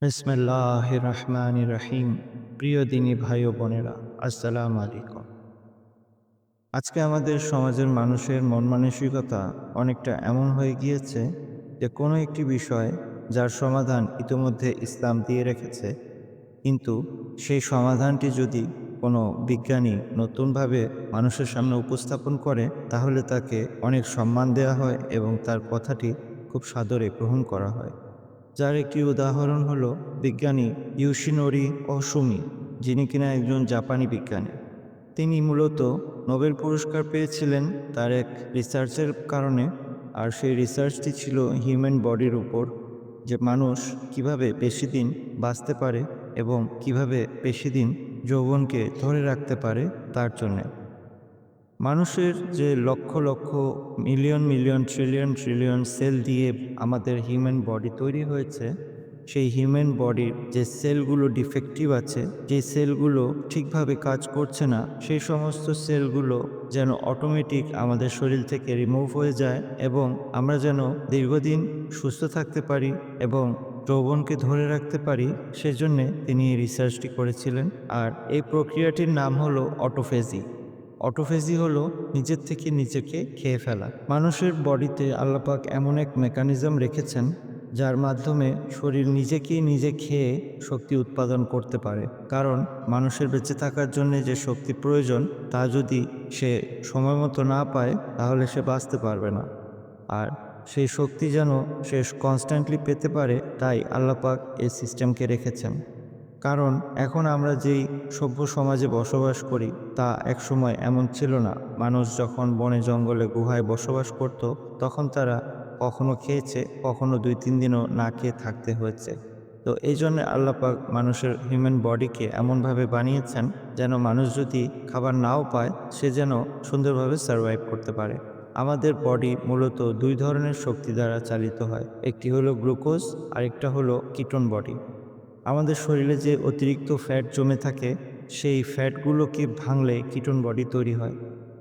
বিসমিল্লাহির রহমানির রহিম। প্রিয় দিনী ভাই ও বোনেরা, আসসালামু আলাইকুম। আজকে আমাদের সমাজের মানুষের মন মানসিকতা অনেকটা এমন হয়ে গিয়েছে যে কোনো একটি বিষয় যার সমাধান ইতোমধ্যে ইসলাম দিয়ে রেখেছে, কিন্তু সেই সমাধানটি যদি কোনো বিজ্ঞানী নতুনভাবে মানুষের সামনে উপস্থাপন করে তাহলে তাকে অনেক সম্মান দেওয়া হয় এবং তার কথাটি খুব সাদরে গ্রহণ করা হয়। যার একটি উদাহরণ হলো বিজ্ঞানী ইউশিনোরি ওহসুমি, যিনি কিনা একজন জাপানি বিজ্ঞানী। তিনি মূলত নোবেল পুরস্কার পেয়েছিলেন তার এক রিসার্চের কারণে। আর সেই রিসার্চটি ছিল হিউম্যান বডির উপর, যে মানুষ কিভাবে বেশি দিন বাঁচতে পারে এবং কিভাবে বেশি দিন যৌবনকে ধরে রাখতে পারে তার জন্যে। মানুষের যে লক্ষ লক্ষ million million trillion trillion cell দিয়ে আমাদের হিউম্যান বডি তৈরি হয়েছে, সেই হিউম্যান বডির যে সেলগুলো ডিফেক্টিভ আছে, যে সেলগুলো ঠিকভাবে কাজ করছে না, সেই সমস্ত সেলগুলো যেন অটোমেটিক আমাদের শরীর থেকে রিমুভ হয়ে যায় এবং আমরা যেন দীর্ঘদিন সুস্থ থাকতে পারি এবং যৌবনকে ধরে রাখতে পারি, সেজন্যে তিনি এই রিসার্চটি করেছিলেন। আর এই প্রক্রিয়াটির নাম হলো অটোফেজি। অটোফেজি হলো নিজের থেকে নিজেকে খেয়ে ফেলা। মানুষের বডিতে আল্লাহ পাক এমন এক মেকানিজম রেখেছেন যার মাধ্যমে শরীর নিজেকেই নিজে খেয়ে শক্তি উৎপাদন করতে পারে। কারণ মানুষের বেঁচে থাকার জন্য যে শক্তি প্রয়োজন তা যদি সে সময় মতো না পায় তাহলে সে বাঁচতে পারবে না। আর সেই শক্তি যেন সে কনস্ট্যান্টলি পেতে পারে, তাই আল্লাহ পাক এই সিস্টেমকে রেখেছেন। কারণ এখন আমরা যেই সভ্য সমাজে বসবাস করি তা একসময় এমন ছিল না। মানুষ যখন বনে জঙ্গলে গুহায় বসবাস করত, তখন তারা কখনো খেয়েছে, কখনো ২-৩ দিনও না খেয়ে থাকতে হয়েছে। তো এই জন্যে আল্লাহ পাক মানুষের হিউম্যান বডিকে এমনভাবে বানিয়েছেন যেন মানুষ যদি খাবার নাও পায় সে যেন সুন্দরভাবে সার্ভাইভ করতে পারে। আমাদের বডি মূলত ২ ধরনের শক্তি দ্বারা চালিত হয়। একটি হলো গ্লুকোজ, আরেকটা হলো কিটোন বডি। আমাদের শরীরে যে অতিরিক্ত ফ্যাট জমে থাকে, সেই ফ্যাটগুলোকে ভাঙলে কিটোন বডি তৈরি হয়।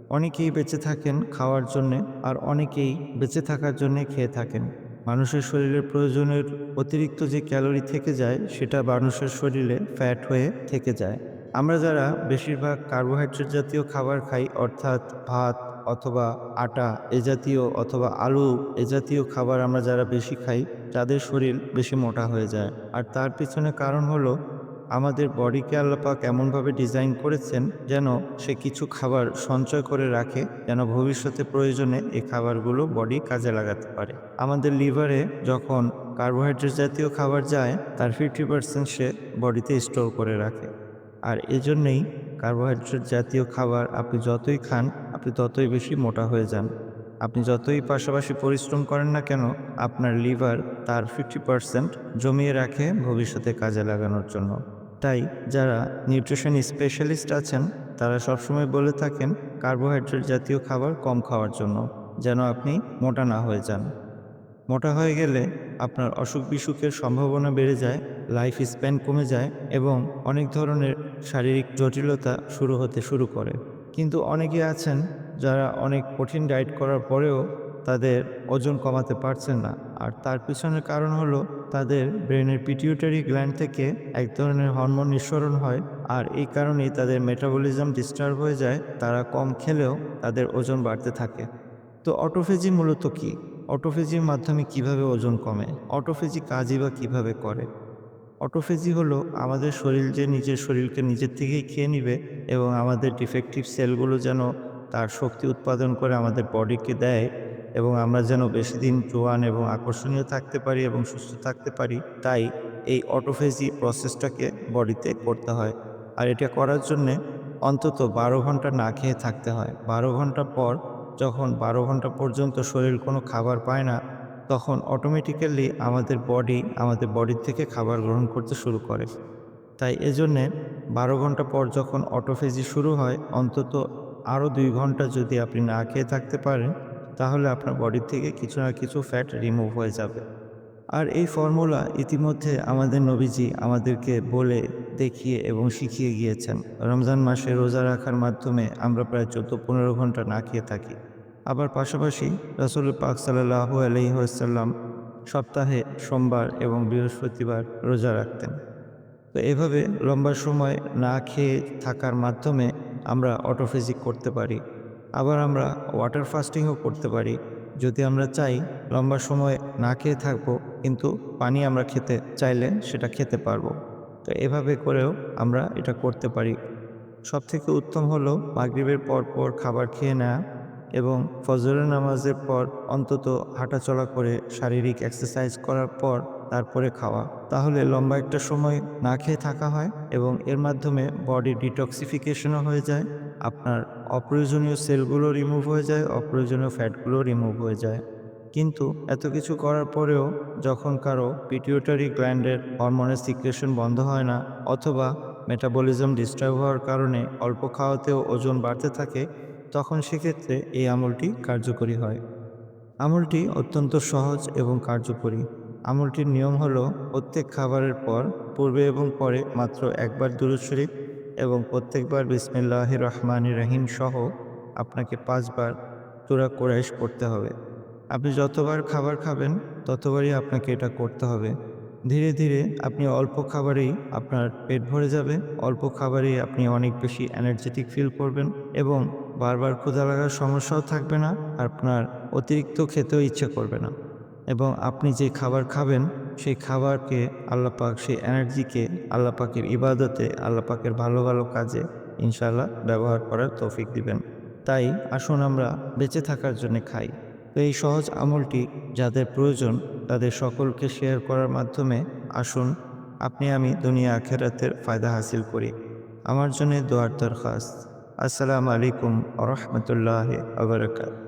অনেকেই বেঁচে থাকেন খাওয়ার জন্যে, আর অনেকেই বেঁচে থাকার জন্যে খেয়ে থাকেন। মানুষের শরীরের প্রয়োজনের অতিরিক্ত যে ক্যালোরি থেকে যায় সেটা মানুষের শরীরে ফ্যাট হয়ে থেকে যায়। আমরা যারা বেশিরভাগ কার্বোহাইড্রেট জাতীয় খাবার খাই, অর্থাৎ ভাত অথবা আটা এ জাতীয় অথবা আলু এ জাতীয় খাবার আমরা যারা বেশি খাই, তাদের শরীর বেশি মোটা হয়ে যায়। আর তার পিছনে কারণ হলো আমাদের বডিকে আল্লাহ পাক এমনভাবে ডিজাইন করেছেন যেন সে কিছু খাবার সঞ্চয় করে রাখে, যেন ভবিষ্যতে প্রয়োজনে এই খাবারগুলো বডি কাজে লাগাতে পারে। আমাদের লিভারে যখন কার্বোহাইড্রেট জাতীয় খাবার যায় তার 50% সে বডিতে স্টোর করে রাখে। আর এজন্যেই কার্বোহাইড্রেট জাতীয় খাবার আপনি যতই খান আপনি ততই বেশি মোটা হয়ে যান। আপনি যতই পাশাপাশি পরিশ্রম করেন না কেন, আপনার লিভার তার 50% জমিয়ে রাখে ভবিষ্যতে কাজে লাগানোর জন্য। তাই যারা নিউট্রিশন স্পেশালিস্ট আছেন তারা সবসময় বলে থাকেন কার্বোহাইড্রেট জাতীয় খাবার কম খাওয়ার জন্য, যেন আপনি মোটা না হয়ে যান। মোটা হয়ে গেলে আপনার অসুখ-বিসুখের সম্ভাবনা বেড়ে যায়, লাইফ স্প্যান কমে যায় এবং অনেক ধরনের শারীরিক জটিলতা শুরু হতে শুরু করে। কিন্তু অনেকে আছেন যারা অনেক কঠিন ডায়েট করার পরেও তাদের ওজন কমাতে পারছেন না। আর তার পিছনের কারণ হলো তাদের ব্রেনের পিটিউটারি গ্ল্যান্ড থেকে এক ধরনের হরমোন নিঃসরণ হয়। আর এই কারণেই তাদের মেটাবলিজম ডিস্টার্ব হয়ে যায়। তারা কম খেলেও তাদের ওজন বাড়তে থাকে। তো অটোফেজি মূলত কি? অটোফেজির মাধ্যমে কিভাবে ওজন কমে? অটোফেজি কাজই বা কিভাবে করে? অটোফেজি হলো আমাদের শরীর যে নিজের শরীরকে নিজের থেকেই খেয়ে নিবে এবং আমাদের ডিফেক্টিভ সেলগুলো যেন তার শক্তি উৎপাদন করে আমাদের বডিকে দেয় এবং আমরা যেন বেশিদিন জোয়ান এবং আকর্ষণীয় থাকতে পারি এবং সুস্থ থাকতে পারি। তাই এই অটোফেজি প্রসেসটাকে বডিতে করতে হয়। আর এটা করার জন্যে অন্তত ১২ ঘন্টা না খেয়ে থাকতে হয়। ১২ ঘন্টা পর যখন ১২ ঘন্টা পর্যন্ত শরীর কোনো খাবার পায় না, তখন অটোমেটিক্যালি আমাদের বডির থেকে খাবার গ্রহণ করতে শুরু করে। তাই এজন্যে ১২ ঘন্টা পর যখন অটোফেজি শুরু হয়, অন্তত আরও ২ ঘন্টা যদি আপনি না খেয়ে থাকতে পারেন, তাহলে আপনার বডি থেকে কিছু না কিছু ফ্যাট রিমুভ হয়ে যাবে। আর এই ফর্মুলা ইতিমধ্যে আমাদের নবীজি আমাদেরকে বলে, দেখিয়ে এবং শিখিয়ে গিয়েছেন। রমজান মাসে রোজা রাখার মাধ্যমে আমরা প্রায় ১৪-১৫ ঘন্টা না খেয়ে থাকি। আবার পাশাপাশি রাসূল পাক সাল্লাল্লাহু আলাইহি ওয়াসাল্লাম সপ্তাহে সোমবার এবং বৃহস্পতিবার রোজা রাখতেন। তো এভাবে লম্বা সময় না খেয়ে থাকার মাধ্যমে আমরা অটোফেজিক করতে পারি। আবার আমরা ওয়াটার ফাস্টিংও করতে পারি। যদি আমরা চাই লম্বা সময় না খেয়ে থাকবো, কিন্তু পানি আমরা খেতে চাইলে সেটা খেতে পারবো। তো এভাবে করেও আমরা এটা করতে পারি। সবথেকে উত্তম হলো মাগরিবের পর খাবার খেয়ে নেয়া এবং ফজরের নামাজের পর অন্তত হাঁটাচলা করে শারীরিক এক্সারসাইজ করার পর তারপরে খাওয়া। তাহলে লম্বা একটা সময় না খেয়ে থাকা হয় এবং এর মাধ্যমে বডি ডিটক্সিফিকেশনও হয়ে যায়। আপনার অপ্রয়োজনীয় সেলগুলো রিমুভ হয়ে যায়, অপ্রয়োজনীয় ফ্যাটগুলো রিমুভ হয়ে যায়। কিন্তু এত কিছু করার পরেও যখন কারো পিটিউটারি গ্ল্যান্ডের হরমোনের সিক্রেশন বন্ধ হয় না, অথবা মেটাবলিজম ডিস্টার্ব হওয়ার কারণে অল্প খাওয়াতেও ওজন বাড়তে থাকে, তখন সেক্ষেত্রে এই আমলটি কার্যকরী হয়। আমলটি অত্যন্ত সহজ এবং কার্যকরী। আমলটির নিয়ম হলো প্রত্যেক খাবারের পর পূর্বে এবং পরে মাত্র একবার দুরূদ শরীফ এবং প্রত্যেকবার বিসমিল্লাহির রহমানির রহিম সহ আপনাকে ৫ বার সূরা কুরাইশ পড়তে হবে। আপনি যতবার খাবার খাবেন ততবারই আপনাকে এটা করতে হবে। ধীরে ধীরে আপনি অল্প খাবারেই আপনার পেট ভরে যাবে, অল্প খাবারেই আপনি অনেক বেশি এনার্জেটিক ফিল করবেন এবং বারবার ক্ষুধা লাগার সমস্যাও থাকবে না। আপনার অতিরিক্ত খেতেও ইচ্ছে করবে না এবং আপনি যে খাবার খাবেন সেই খাবারকে আল্লাহ পাক সেই এনার্জিকে আল্লাহ পাকের ইবাদতে, আল্লাহ পাকের ভালো ভালো কাজে ইনশাআল্লাহ ব্যবহার করার তৌফিক দিবেন। তাই আসুন আমরা বেঁচে থাকার জন্য খাই। তো এই সহজ আমলটি যাদের প্রয়োজন তাদের সকলকে শেয়ার করার মাধ্যমে আসুন আপনি আমি দুনিয়া আখেরাতের ফায়দা হাসিল করি। আমার জন্য দোয়ার দরখাস্ত। আসসালামু আলাইকুম ওয়া রাহমাতুল্লাহি ওয়া বারাকাতুহু।